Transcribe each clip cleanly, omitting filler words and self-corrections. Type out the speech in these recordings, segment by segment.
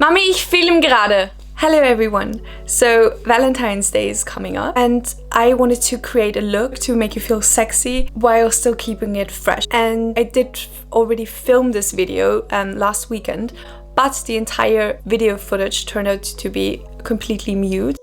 Mami, ich film gerade! Hello everyone! So Valentine's Day is coming up and I wanted to create a look to make you feel sexy while still keeping it fresh. And I did already film this video last weekend, but the entire video footage turned out to be completely mute.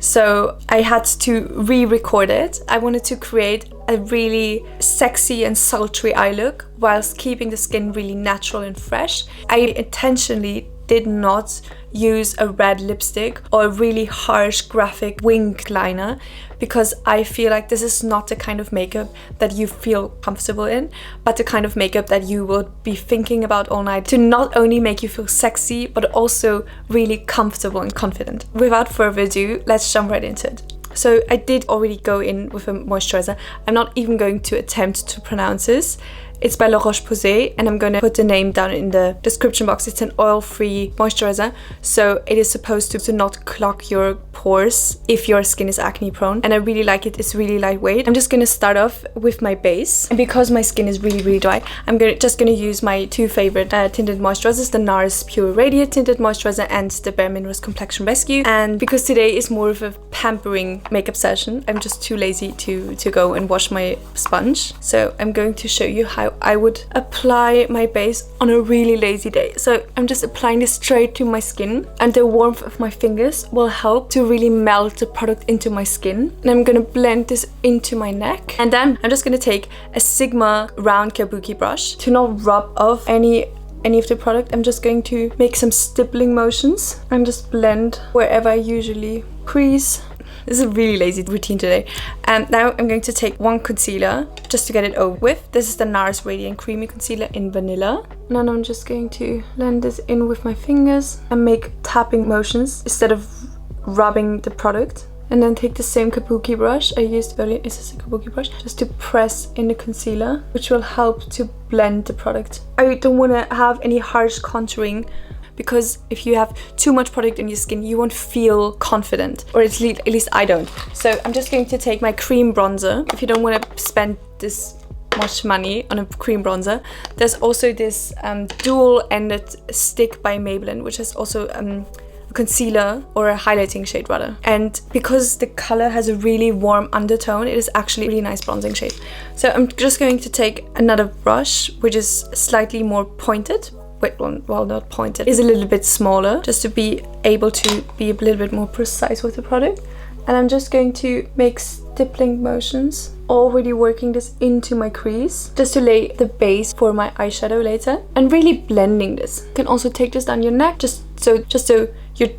So I had to re-record it. I wanted to create a really sexy and sultry eye look whilst keeping the skin really natural and fresh. I intentionally did not use a red lipstick or a really harsh graphic winged liner because I feel like this is not the kind of makeup that you feel comfortable in, but the kind of makeup that you will be thinking about all night to not only make you feel sexy, but also really comfortable and confident. Without further ado, let's jump right into it. So I did already go in with a moisturizer. I'm not even going to attempt to pronounce this. It's by roche-posay and I'm going to put the name down in the description box. It's an oil-free moisturizer, so it is supposed to not clog your pores if your skin is acne prone, and I really like it. It's really lightweight. I'm just going to start off with my base, and because my skin is really dry, I'm just going to use my two favorite tinted moisturizers, the nars-Pure Radiant Tinted Moisturizer and the Bare Minerals-Complexion Rescue. And because today is more of a pampering makeup session, I'm just too lazy to go and wash my sponge, so I'm going to show you how I would apply my base on a really lazy day. So I'm just applying this straight to my skin, and the warmth of my fingers will help to really melt the product into my skin. And I'm gonna blend this into my neck, and then I'm just gonna take a Sigma round kabuki brush to not rub off any of the product. I'm just going to make some stippling motions and just blend wherever I usually crease. This is a really lazy routine today. And now I'm going to take one concealer just to get it over with. This is the NARS Radiant Creamy Concealer in Vanilla. And then I'm just going to blend this in with my fingers and make tapping motions instead of rubbing the product. And then take the same kabuki brush I used earlier. Is this a kabuki brush? Just to press in the concealer, which will help to blend the product. I don't want to have any harsh contouring, because if you have too much product in your skin, you won't feel confident, or at least I don't. So I'm just going to take my cream bronzer. If you don't want to spend this much money on a cream bronzer, there's also this dual-ended stick by Maybelline, which is also a concealer or a highlighting shade rather. And because the color has a really warm undertone, it is actually a really nice bronzing shade. So I'm just going to take another brush, which is slightly more pointed. Well, not pointed, is a little bit smaller, just to be able to be a little bit more precise with the product. And I'm just going to make stippling motions, already working this into my crease, just to lay the base for my eyeshadow later, and really blending this. You can also take this down your neck, just so your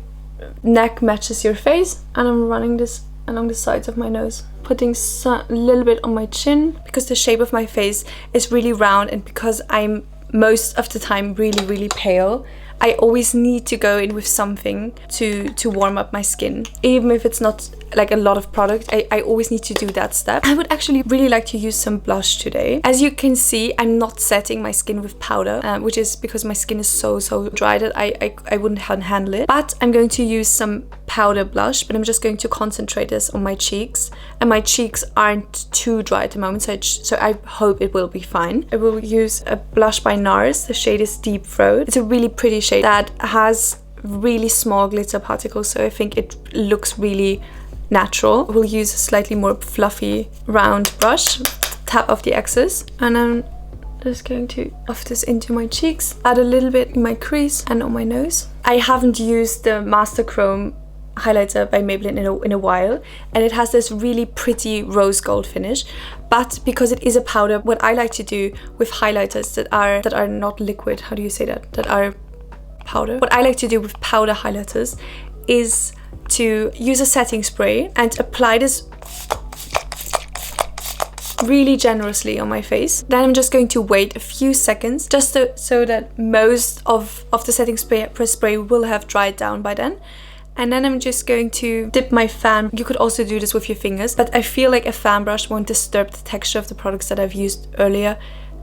neck matches your face. And I'm running this along the sides of my nose, putting a little bit on my chin, because the shape of my face is really round, and because I'm most of the time really pale, I always need to go in with something to warm up my skin. Even if it's not like a lot of product, I always need to do that step. I would actually really like to use some blush today. As you can see, I'm not setting my skin with powder, which is because my skin is so dry that I wouldn't handle it. But I'm going to use some powder blush, but I'm just going to concentrate this on my cheeks. And my cheeks aren't too dry at the moment, so I hope it will be fine. I will use a blush by NARS. The shade is Deep Throat. It's a really pretty shade that has really small glitter particles, so I think it looks really natural. I will use a slightly more fluffy round brush, tap off the excess, and I'm just going to buff this into my cheeks, add a little bit in my crease and on my nose. I haven't used the Master Chrome highlighter by Maybelline in a while, and it has this really pretty rose gold finish, but because it is a powder, what I like to do with highlighters that are not liquid, how do you say that are powder, what I like to do with powder highlighters is to use a setting spray and apply this really generously on my face. Then I'm just going to wait a few seconds just so that most of the setting spray will have dried down by then. And then I'm just going to dip my fan. You could also do this with your fingers, but I feel like a fan brush won't disturb the texture of the products that I've used earlier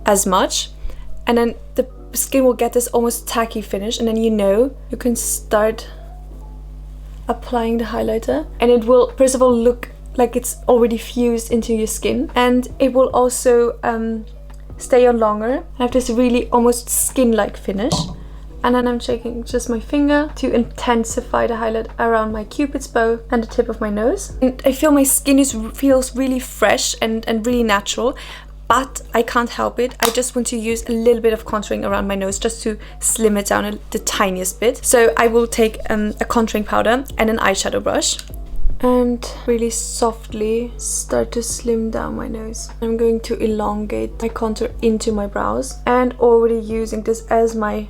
as much. And then the skin will get this almost tacky finish, and then you can start applying the highlighter, and it will first of all look like it's already fused into your skin, and it will also stay on longer. I have this really almost skin-like finish. And then I'm taking just my finger to intensify the highlight around my cupid's bow and the tip of my nose. And I feel my skin feels really fresh and really natural, but I can't help it. I just want to use a little bit of contouring around my nose just to slim it down the tiniest bit. So I will take a contouring powder and an eyeshadow brush and really softly start to slim down my nose. I'm going to elongate my contour into my brows and already using this as my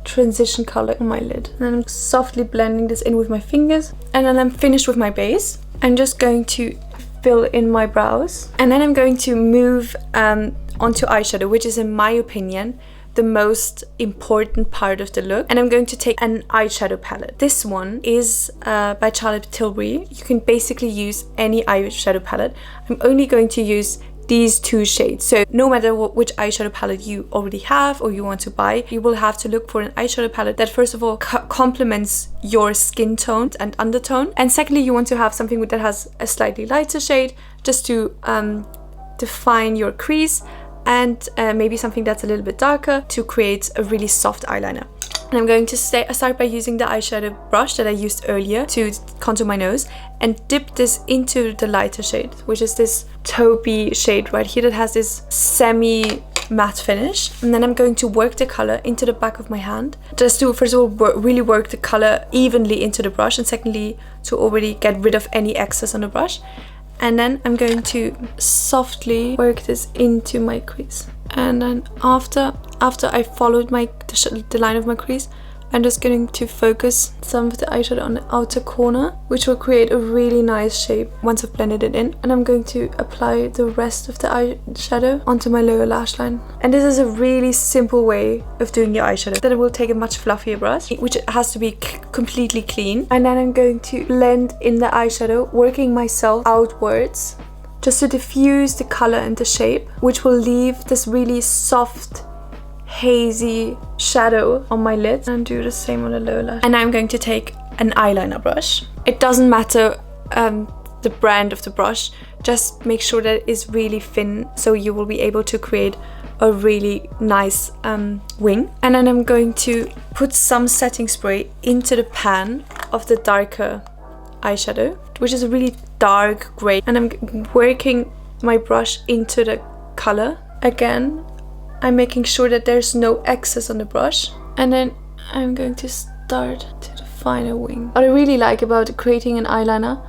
transition color on my lid. And then I'm softly blending this in with my fingers, and then I'm finished with my base. I'm just going to fill in my brows, and then I'm going to move onto eyeshadow, which is, in my opinion, the most important part of the look. And I'm going to take an eyeshadow palette. This one is by Charlotte Tilbury. You can basically use any eyeshadow palette. I'm only going to use these two shades. So no matter which eyeshadow palette you already have or you want to buy, you will have to look for an eyeshadow palette that first of all complements your skin tone and undertone, and secondly you want to have something that has a slightly lighter shade just to define your crease, and maybe something that's a little bit darker to create a really soft eyeliner. And I'm going to start by using the eyeshadow brush that I used earlier to contour my nose and dip this into the lighter shade, which is this taupey shade right here that has this semi-matte finish. And then I'm going to work the color into the back of my hand, just to first of all really work the color evenly into the brush, and secondly to already get rid of any excess on the brush. And then I'm going to softly work this into my crease. And then after I followed the line of my crease, I'm just going to focus some of the eyeshadow on the outer corner, which will create a really nice shape once I've blended it in. And I'm going to apply the rest of the eyeshadow onto my lower lash line. And this is a really simple way of doing your eyeshadow. Then I will take a much fluffier brush, which has to be completely clean. And then I'm going to blend in the eyeshadow, working myself outwards, just to diffuse the color and the shape, which will leave this really soft, hazy shadow on my lid, and do the same on the lower lash. And I'm going to take an eyeliner brush. It doesn't matter the brand of the brush, just make sure that it is really thin so you will be able to create a really nice wing. And then I'm going to put some setting spray into the pan of the darker eyeshadow, which is a really dark gray, and I'm working my brush into the color. Again, I'm making sure that there's no excess on the brush, and then I'm going to start to define a wing. What I really like about creating an eyeliner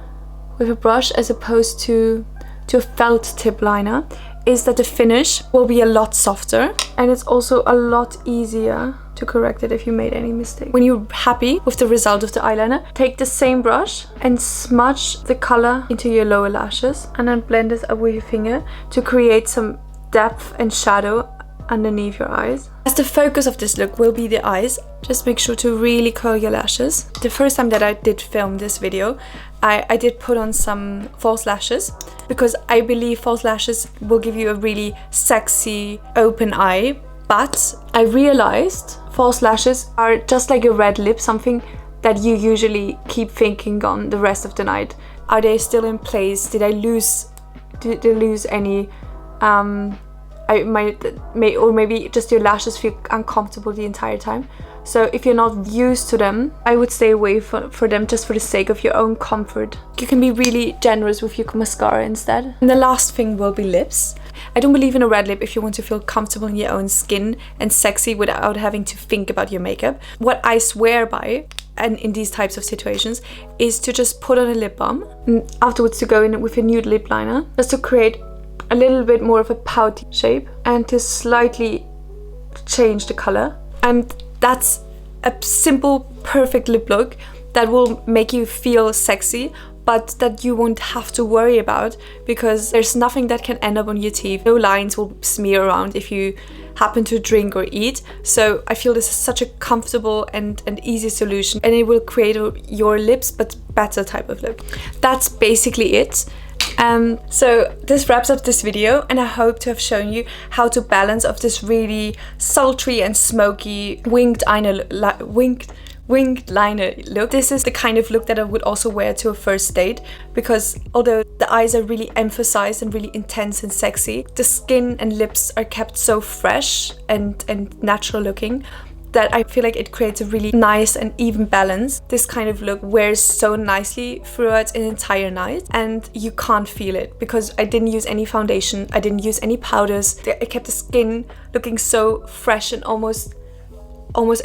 with a brush as opposed to a felt tip liner is that the finish will be a lot softer, and it's also a lot easier to correct it if you made any mistake. When you're happy with the result of the eyeliner, take the same brush and smudge the color into your lower lashes, and then blend this up with your finger to create some depth and shadow underneath your eyes. As the focus of this look will be the eyes, just make sure to really curl your lashes. The first time that I did film this video, I did put on some false lashes, because I believe false lashes will give you a really sexy open eye. But I realized false lashes are just like a red lip, something that you usually keep thinking on the rest of the night. Are they still in place? Did they lose any or maybe just your lashes feel uncomfortable the entire time. So if you're not used to them, I would stay away for them, just for the sake of your own comfort. You can be really generous with your mascara instead. And the last thing will be lips. I don't believe in a red lip if you want to feel comfortable in your own skin and sexy without having to think about your makeup. What I swear by, and in these types of situations, is to just put on a lip balm and afterwards to go in with a nude lip liner, just to create a little bit more of a pouty shape and to slightly change the color. And that's a simple, perfect lip look that will make you feel sexy, but that you won't have to worry about, because there's nothing that can end up on your teeth. No lines will smear around if you happen to drink or eat. So I feel this is such a comfortable and easy solution, and it will create your lips but better type of look. That's basically it. So this wraps up this video, and I hope to have shown you how to balance of this really sultry and smoky winged liner look. This is the kind of look that I would also wear to a first date, because although the eyes are really emphasized and really intense and sexy, the skin and lips are kept so fresh and natural looking that I feel like it creates a really nice and even balance. This kind of look wears so nicely throughout an entire night and you can't feel it because I didn't use any foundation, I didn't use any powders. It kept the skin looking so fresh and almost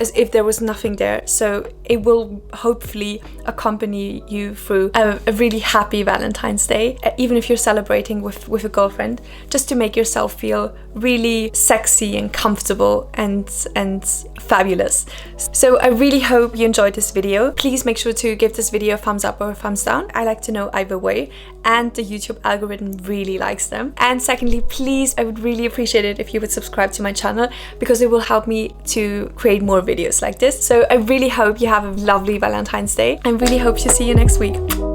as if there was nothing there. So it will hopefully accompany you through a really happy Valentine's Day, even if you're celebrating with a girlfriend, just to make yourself feel really sexy and comfortable and fabulous. So I really hope you enjoyed this video. Please make sure to give this video a thumbs up or a thumbs down. I like to know either way, and the YouTube algorithm really likes them. And secondly, please, I would really appreciate it if you would subscribe to my channel, because it will help me to create more videos like this. So I really hope you have a lovely Valentine's Day and really hope to see you next week.